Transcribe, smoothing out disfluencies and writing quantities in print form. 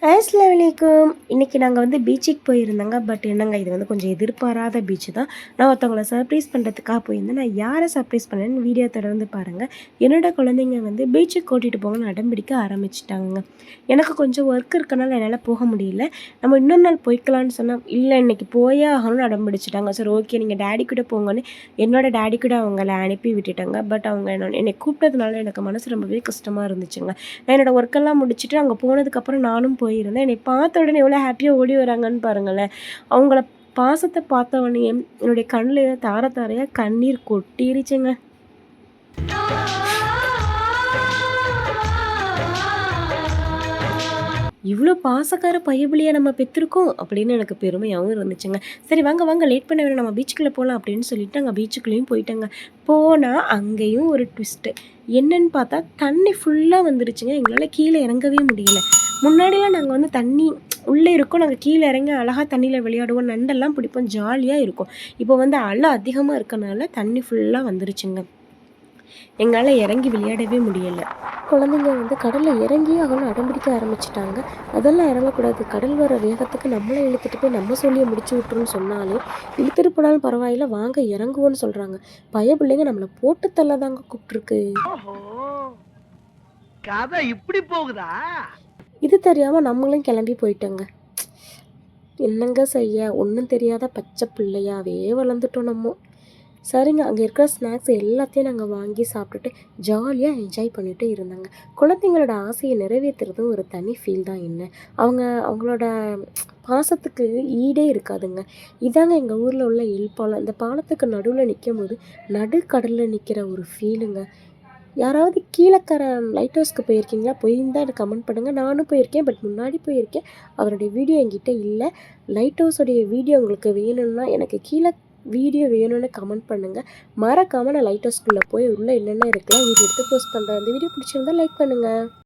அஸ்ஸலாமு இன்றைக்கி நாங்கள் வந்து பீச்சுக்கு போயிருந்தோங்க. பட் என்னங்க இது வந்து கொஞ்சம் எதிர்பாராத பீச்சு தான். நான் ஒருத்தவங்கள சர்ப்ரைஸ் பண்ணுறதுக்காக போயிருந்தேன். நான் யாரை சர்ப்ரைஸ் பண்ணேன்னு வீடியோ தொடர்ந்து பாருங்கள். என்னோட குழந்தைங்க வந்து பீச்சுக்கு கூட்டிகிட்டு போங்கன்னு அடம்பிடிக்க ஆரம்பிச்சிட்டாங்க. எனக்கு கொஞ்சம் ஒர்க் இருக்கனால என்னால் போக முடியல. நம்ம இன்னொரு நாள் போய்க்கலான்னு சொன்னால் இல்லை இன்றைக்கி போயே ஆகணும்னு அடம்பிடிச்சிட்டாங்க. சரி ஓகே நீங்கள் டேடி கூட போங்கன்னு என்னோடய டேடி கூட அவங்கள அனுப்பி விட்டுட்டாங்க. பட் அவங்க என்னை கூப்பிட்டதுனால எனக்கு மனசு ரொம்பவே கஷ்டமாக இருந்துச்சுங்க. நான் என்னோடய ஒர்க்கெல்லாம் முடிச்சுட்டு அங்கே போனதுக்கப்புறம் நானும் போயிருந்தேன். என்னை பார்த்த உடனே எவ்வளோ ஹாப்பியாக ஓடி வராங்கன்னு பாருங்களேன். அவங்கள பாசத்தை பார்த்த உடனே என்னுடைய கண்ணில் தார தாரையாக கண்ணீர் கொட்டிருச்சுங்க. இவ்வளோ பாசக்கார பையபிலியாக நம்ம பெற்றிருக்கோம் அப்படின்னு எனக்கு பெருமையாகவும் இருந்துச்சுங்க. சரி வாங்க வாங்க லேட் பண்ண வேணும் நம்ம பீச்சுக்குள்ளே போகலாம் அப்படின்னு சொல்லிட்டு அங்கே பீச்சுக்குள்ளேயும் போயிட்டேங்க. போனால் அங்கேயும் ஒரு ட்விஸ்ட்டு. என்னன்னு பார்த்தா தண்ணி ஃபுல்லாக வந்துருச்சுங்க. எங்களால் கீழே இறங்கவே முடியல. முன்னாடிலாம் நாங்கள் வந்து தண்ணி உள்ளே இருக்கோம். நாங்கள் கீழே இறங்கி அழகாக தண்ணியில் விளையாடுவோம், நண்டெல்லாம் பிடிப்போம், ஜாலியாக இருக்கும். இப்போ வந்து அலை அதிகமாக இருக்கனால தண்ணி ஃபுல்லாக வந்துருச்சுங்க. எங்களால் இறங்கி விளையாடவே முடியலை. குழந்தைங்க வந்து கடலில் இறங்கி அவங்களும் அடம்பிடிக்க ஆரம்பிச்சிட்டாங்க. அதெல்லாம் இறங்கக்கூடாது, கடல் வர வேகத்துக்கு நம்மளை இழுத்துட்டு போய் நம்ம சொல்லியை முடிச்சு விட்டுருன்னு சொன்னாலே இழுத்துட்டு போனாலும் பரவாயில்ல வாங்க இறங்குவோன்னு சொல்கிறாங்க. பிள்ளைங்க நம்மளை போட்டு தள்ளதாங்க கூப்பிட்டுருக்கு. கதை இப்படி போகுதா? இது தெரியாமல் நம்மளும் கிளம்பி போயிட்டோங்க. என்னங்க செய்ய, ஒன்றும் தெரியாத பச்சை பிள்ளையாவே வளர்ந்துட்டோம் நம்ம. சரிங்க, அங்கே இருக்கிற ஸ்நாக்ஸ் எல்லாத்தையும் நாங்கள் வாங்கி சாப்பிட்டுட்டு ஜாலியாக என்ஜாய் பண்ணிட்டு இருந்தாங்க. குழந்தைங்களோட ஆசையை நிறைவேற்றுறது ஒரு தனி ஃபீல் தான். என்ன அவங்களோட பாசத்துக்கு ஈடே இருக்காதுங்க. இதாங்க எங்கள் ஊரில் உள்ள பாலம். இந்த பாலத்துக்கு நடுவில் நிற்கும் போது நடுக்கடலில் நிற்கிற ஒரு ஃபீலுங்க. யாராவது கீழக்கரை லைட் ஹவுஸ்க்கு போயிருக்கீங்களா? போயிருந்தால் எனக்கு கமெண்ட் பண்ணுங்கள். நானும் போயிருக்கேன், பட் முன்னாடி போயிருக்கேன். அவருடைய வீடியோ என்கிட்ட இல்லை. லைட் ஹவுஸோடைய வீடியோ உங்களுக்கு வேணும்னா எனக்கு கீழே வீடியோ வேணும்னு கமெண்ட் பண்ணுங்கள். மறக்காமல் நான் லைட் ஹவுஸ்குள்ளே போய் உள்ளே என்னென்ன இருக்குலாம் வீடியோ எடுத்து போஸ்ட் பண்ணுறேன். அந்த வீடியோ பிடிச்சிருந்தால் லைக் பண்ணுங்கள்.